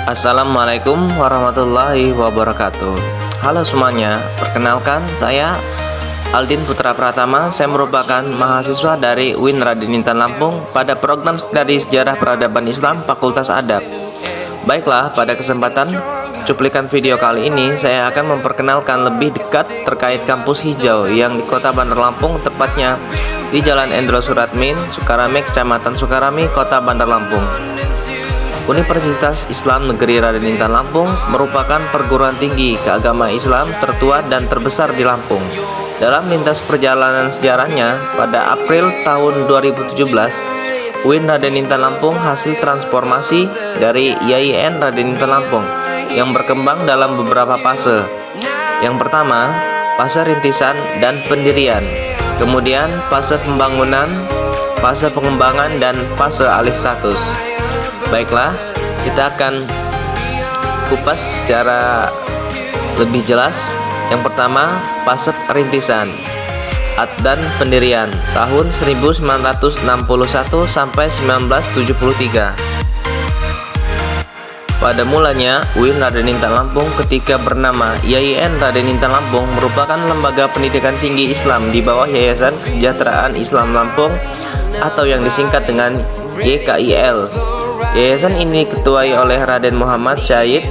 Assalamualaikum warahmatullahi wabarakatuh. Halo semuanya, perkenalkan saya Aldin Putra Pratama. Saya merupakan mahasiswa dari UIN Raden Intan Lampung pada program studi Sejarah Peradaban Islam Fakultas Adab. Baiklah, pada kesempatan cuplikan video kali ini saya akan memperkenalkan lebih dekat terkait kampus hijau yang di Kota Bandar Lampung, tepatnya di Jalan Endro Suratmin, Sukarame, Kecamatan Sukarame, Kota Bandar Lampung. Universitas Islam Negeri Raden Intan Lampung merupakan perguruan tinggi keagamaan Islam tertua dan terbesar di Lampung. Dalam lintas perjalanan sejarahnya, pada April tahun 2017, UIN Raden Intan Lampung hasil transformasi dari IAIN Raden Intan Lampung yang berkembang dalam beberapa fase. Yang pertama, fase rintisan dan pendirian, kemudian fase pembangunan, fase pengembangan, dan fase alih status. Baiklah, kita akan kupas secara lebih jelas. Yang pertama, fase rintisan dan pendirian tahun 1961 sampai 1973. Pada mulanya, UIN Raden Intan Lampung ketika bernama IAIN Raden Intan Lampung merupakan lembaga pendidikan tinggi Islam di bawah Yayasan Kesejahteraan Islam Lampung atau yang disingkat dengan YKIL. Yayasan ini diketuai oleh Raden Muhammad Syahid,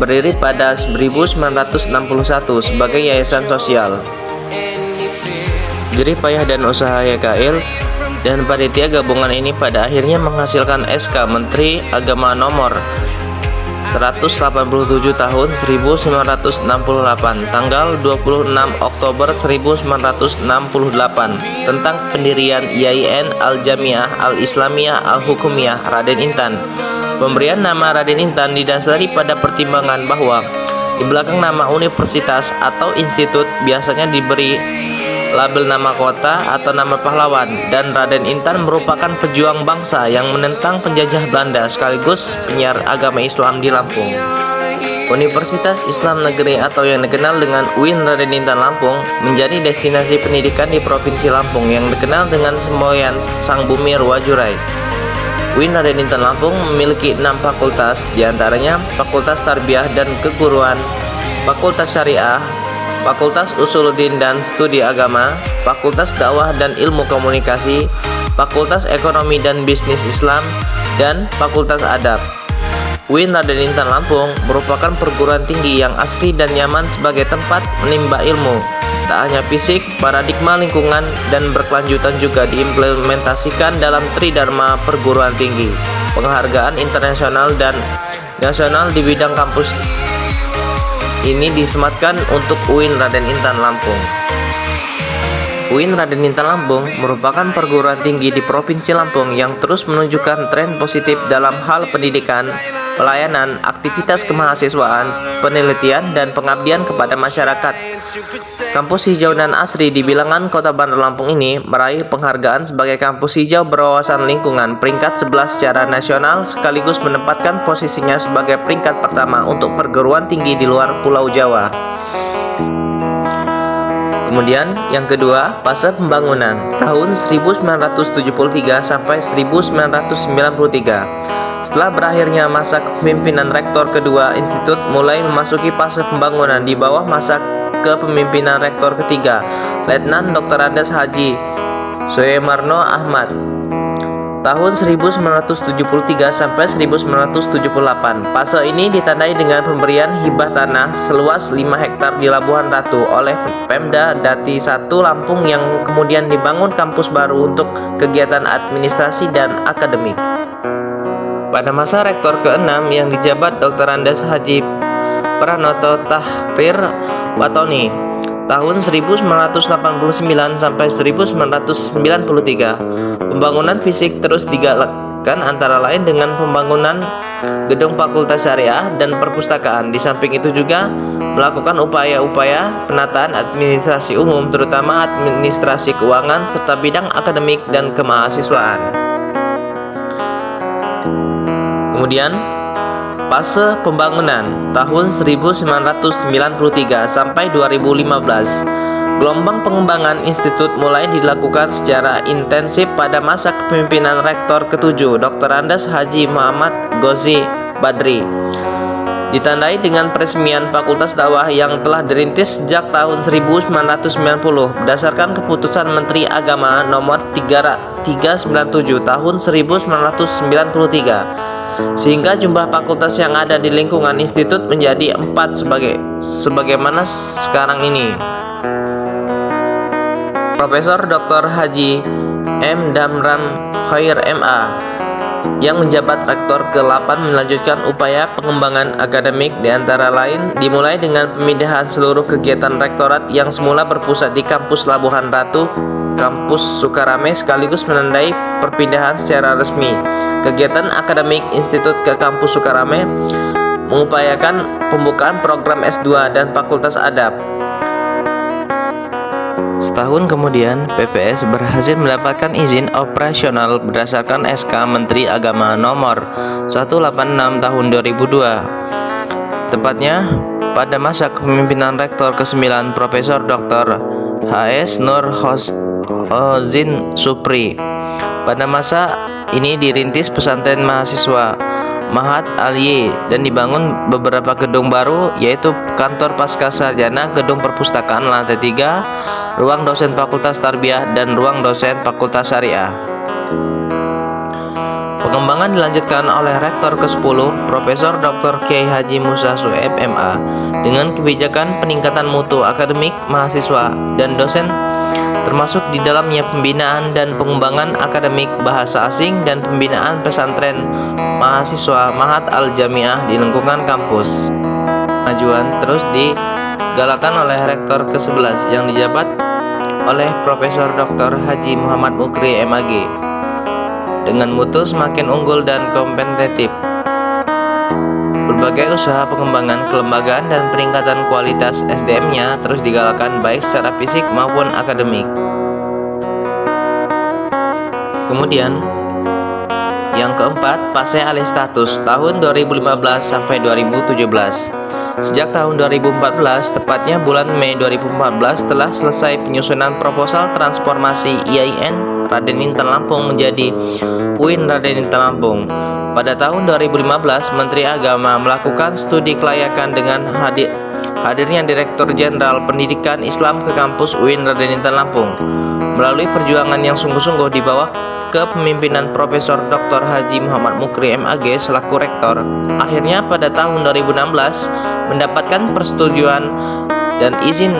berdiri pada 1961 sebagai yayasan sosial. Jerih payah dan usaha YKIL dan panitia gabungan ini pada akhirnya menghasilkan SK Menteri Agama nomor 187 tahun 1968 tanggal 26 Oktober 1968 tentang pendirian IAIN Al-Jamiah Al-Islamiyah Al-Hukumiyah Raden Intan. Pemberian nama Raden Intan didasari pada pertimbangan bahwa di belakang nama universitas atau institut biasanya diberi label nama kota atau nama pahlawan, dan Raden Intan merupakan pejuang bangsa yang menentang penjajah Belanda sekaligus penyiar agama Islam di Lampung. Universitas Islam Negeri atau yang dikenal dengan UIN Raden Intan Lampung menjadi destinasi pendidikan di Provinsi Lampung yang dikenal dengan semboyan Sang Bumi Ruwajurai. UIN Raden Intan Lampung memiliki 6 fakultas, diantaranya Fakultas Tarbiyah dan Keguruan, Fakultas Syariah, Fakultas Usuluddin dan Studi Agama, Fakultas Dakwah dan Ilmu Komunikasi, Fakultas Ekonomi dan Bisnis Islam, dan Fakultas Adab. UIN Raden Intan Lampung merupakan perguruan tinggi yang asri dan nyaman sebagai tempat menimba ilmu. Tak hanya fisik, paradigma lingkungan dan berkelanjutan juga diimplementasikan dalam Tridharma Perguruan Tinggi. Penghargaan internasional dan nasional di bidang kampus ini disematkan untuk UIN Raden Intan Lampung. UIN Raden Intan Lampung merupakan perguruan tinggi di Provinsi Lampung yang terus menunjukkan tren positif dalam hal pendidikan, pelayanan, aktivitas kemahasiswaan, penelitian, dan pengabdian kepada masyarakat. Kampus hijau dan asri di bilangan Kota Bandar Lampung ini meraih penghargaan sebagai kampus hijau berwawasan lingkungan peringkat 11 secara nasional, sekaligus menempatkan posisinya sebagai peringkat pertama untuk perguruan tinggi di luar Pulau Jawa. Kemudian yang kedua, fase pembangunan tahun 1973 sampai 1993. Setelah berakhirnya masa kepemimpinan rektor kedua, institut mulai memasuki fase pembangunan di bawah masa kepemimpinan rektor ketiga, Letnan Dr. Andes Haji Soemarno Ahmad, tahun 1973 sampai 1978. Fase ini ditandai dengan pemberian hibah tanah seluas 5 hektar di Labuhan Ratu oleh Pemda Dati 1 Lampung yang kemudian dibangun kampus baru untuk kegiatan administrasi dan akademik. Pada masa rektor ke-6 yang dijabat Dr. Andes Haji Pranoto Tahrir Watoni tahun 1989 sampai 1993. Pembangunan fisik terus digalakkan antara lain dengan pembangunan gedung Fakultas Syariah dan perpustakaan. Di samping itu juga melakukan upaya-upaya penataan administrasi umum, terutama administrasi keuangan serta bidang akademik dan kemahasiswaan. Kemudian fase pembangunan tahun 1993 sampai 2015. Gelombang pengembangan institut mulai dilakukan secara intensif pada masa kepemimpinan Rektor ke-7 Dr. Andes Haji Muhammad Ghozi Badri. Ditandai dengan peresmian Fakultas Dakwah yang telah dirintis sejak tahun 1990 berdasarkan keputusan Menteri Agama nomor 397 tahun 1993, sehingga jumlah fakultas yang ada di lingkungan institut menjadi 4 sebagaimana sekarang ini. Profesor Dr. Haji M. Damran Khair MA yang menjabat rektor ke-8 melanjutkan upaya pengembangan akademik, diantara lain dimulai dengan pemindahan seluruh kegiatan rektorat yang semula berpusat di kampus Labuhan Ratu, kampus Sukarame, sekaligus menandai perpindahan secara resmi kegiatan akademik institut ke kampus Sukarame, mengupayakan pembukaan program S2 dan Fakultas Adab. Setahun kemudian, PPS berhasil mendapatkan izin operasional berdasarkan SK Menteri Agama nomor 186 tahun 2002. Tepatnya pada masa kepemimpinan Rektor ke-9 Profesor Dr. H.S. Nur Hozin Supri. Pada masa ini dirintis pesantren mahasiswa Mahat Aliyeh dan dibangun beberapa gedung baru, yaitu kantor pasca sarjana, gedung perpustakaan lantai 3, ruang dosen Fakultas Tarbiyah, dan ruang dosen Fakultas Syariah. Pengembangan dilanjutkan oleh Rektor ke-10 Profesor Dr. Kiai Haji Musa Sueb MA dengan kebijakan peningkatan mutu akademik mahasiswa dan dosen, termasuk di dalamnya pembinaan dan pengembangan akademik bahasa asing dan pembinaan pesantren mahasiswa Mahat Al-Jamiah di lingkungan kampus. Kemajuan terus digalakkan oleh Rektor ke-11 yang dijabat oleh Profesor Dr. Haji Muhammad Mukri MAG dengan mutu semakin unggul dan kompetitif. Berbagai usaha pengembangan kelembagaan dan peningkatan kualitas SDM-nya terus digalakkan baik secara fisik maupun akademik. Kemudian yang keempat, fase alih status tahun 2015 sampai 2017. Sejak tahun 2014, tepatnya bulan Mei 2014, telah selesai penyusunan proposal transformasi IAIN Raden Intan Lampung menjadi UIN Raden Intan Lampung. Pada tahun 2015, Menteri Agama melakukan studi kelayakan dengan hadirnya Direktur Jenderal Pendidikan Islam ke kampus UIN Raden Intan Lampung. Melalui perjuangan yang sungguh-sungguh di bawah kepemimpinan Profesor Dr. Haji Muhammad Mukri MAG selaku rektor, akhirnya pada tahun 2016 mendapatkan persetujuan dan izin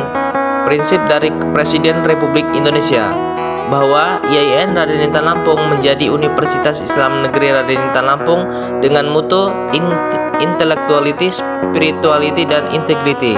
prinsip dari Presiden Republik Indonesia bahwa IAIN Raden Intan Lampung menjadi Universitas Islam Negeri Raden Intan Lampung dengan mutu intellectuality, spirituality, dan integrity.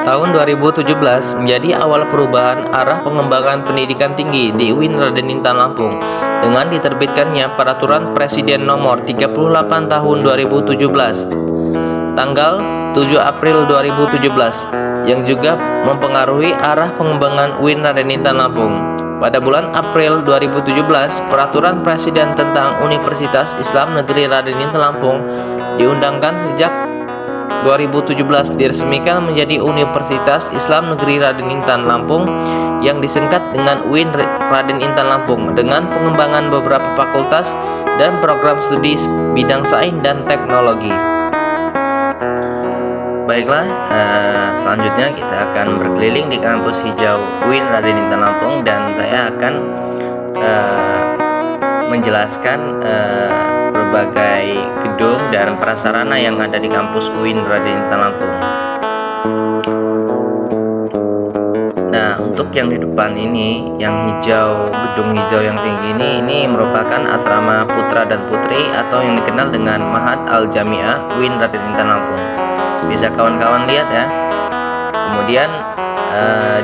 Tahun 2017 menjadi awal perubahan arah pengembangan pendidikan tinggi di UIN Raden Intan Lampung dengan diterbitkannya Peraturan Presiden Nomor 38 Tahun 2017 tanggal 7 April 2017 yang juga mempengaruhi arah pengembangan UIN Raden Intan Lampung. Pada bulan April 2017, Peraturan Presiden tentang Universitas Islam Negeri Raden Intan Lampung diundangkan sejak 2017 diresmikan menjadi Universitas Islam Negeri Raden Intan Lampung yang disingkat dengan UIN Raden Intan Lampung dengan pengembangan beberapa fakultas dan program studi bidang sains dan teknologi. Baiklah, selanjutnya kita akan berkeliling di kampus hijau UIN Raden Intan Lampung dan saya akan menjelaskan berbagai gedung dan prasarana yang ada di kampus UIN Raden Intan Lampung. Nah, untuk yang di depan ini, yang hijau, gedung hijau yang tinggi ini merupakan asrama putra dan putri atau yang dikenal dengan Mahat Al-Jamiah UIN Raden Intan Lampung. Bisa kawan-kawan lihat ya. Kemudian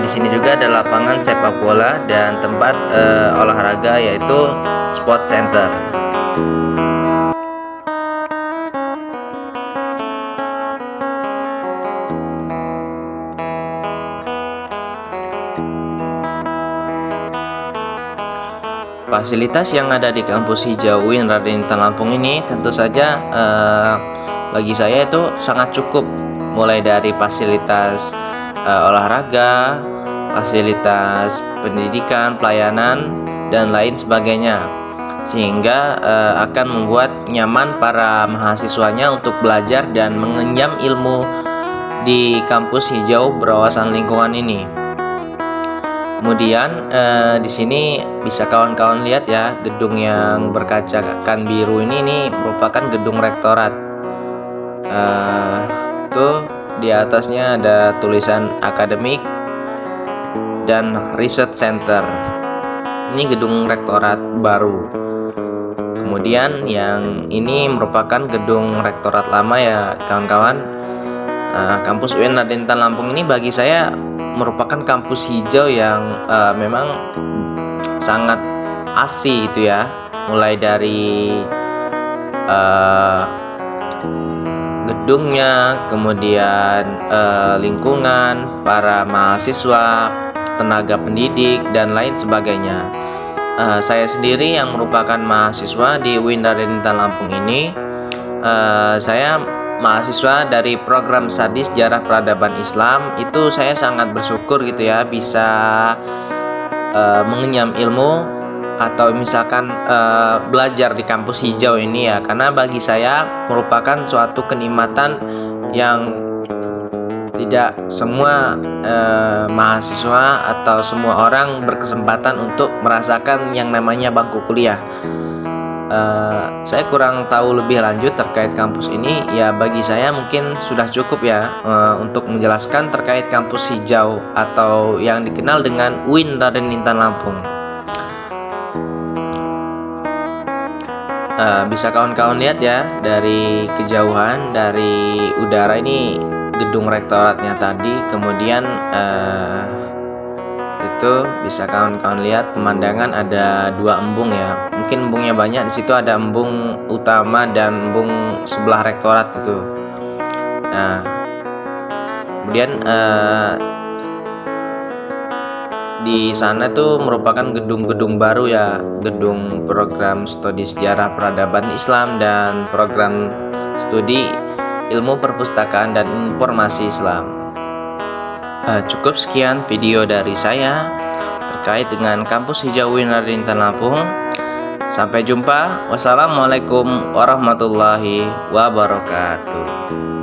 di sini juga ada lapangan sepak bola dan tempat olahraga yaitu sport center. Fasilitas yang ada di kampus hijau UIN Raden Intan Lampung ini tentu saja bagi saya itu sangat cukup, mulai dari fasilitas olahraga, fasilitas pendidikan, pelayanan, dan lain sebagainya. sehingga akan membuat nyaman para mahasiswanya untuk belajar dan mengenyam ilmu di kampus hijau berwawasan lingkungan ini. Kemudian di sini bisa kawan-kawan lihat ya, gedung yang berkacakan biru ini merupakan gedung rektorat. Tuh di atasnya ada tulisan akademik dan research center. Ini gedung rektorat baru. Kemudian yang ini merupakan gedung rektorat lama ya kawan-kawan. Kampus UIN Raden Intan Lampung ini bagi saya merupakan kampus hijau yang memang sangat asri gitu ya. Mulai dari gedungnya, kemudian lingkungan, para mahasiswa, tenaga pendidik, dan lain sebagainya. Saya sendiri yang merupakan mahasiswa di UIN Raden Intan Lampung ini, saya mahasiswa dari program Studi Sejarah Peradaban Islam. Itu saya sangat bersyukur gitu ya, bisa mengenyam ilmu atau misalkan belajar di kampus hijau ini ya, karena bagi saya merupakan suatu kenikmatan yang tidak semua mahasiswa atau semua orang berkesempatan untuk merasakan yang namanya bangku kuliah. Saya kurang tahu lebih lanjut terkait kampus ini ya, bagi saya mungkin sudah cukup ya untuk menjelaskan terkait kampus hijau atau yang dikenal dengan UIN Raden Intan Lampung. Bisa kawan-kawan lihat ya dari kejauhan, dari udara, ini gedung rektoratnya tadi. Kemudian itu bisa kawan-kawan lihat pemandangan, ada dua embung ya, mungkin embungnya banyak. Di situ ada embung utama dan embung sebelah rektorat itu. Nah, kemudian di sana tuh merupakan gedung-gedung baru ya, gedung program studi sejarah peradaban Islam dan program studi ilmu perpustakaan dan informasi Islam. Cukup sekian video dari saya terkait dengan kampus hijau UIN Raden Intan Lampung. Sampai jumpa. Wassalamualaikum warahmatullahi wabarakatuh.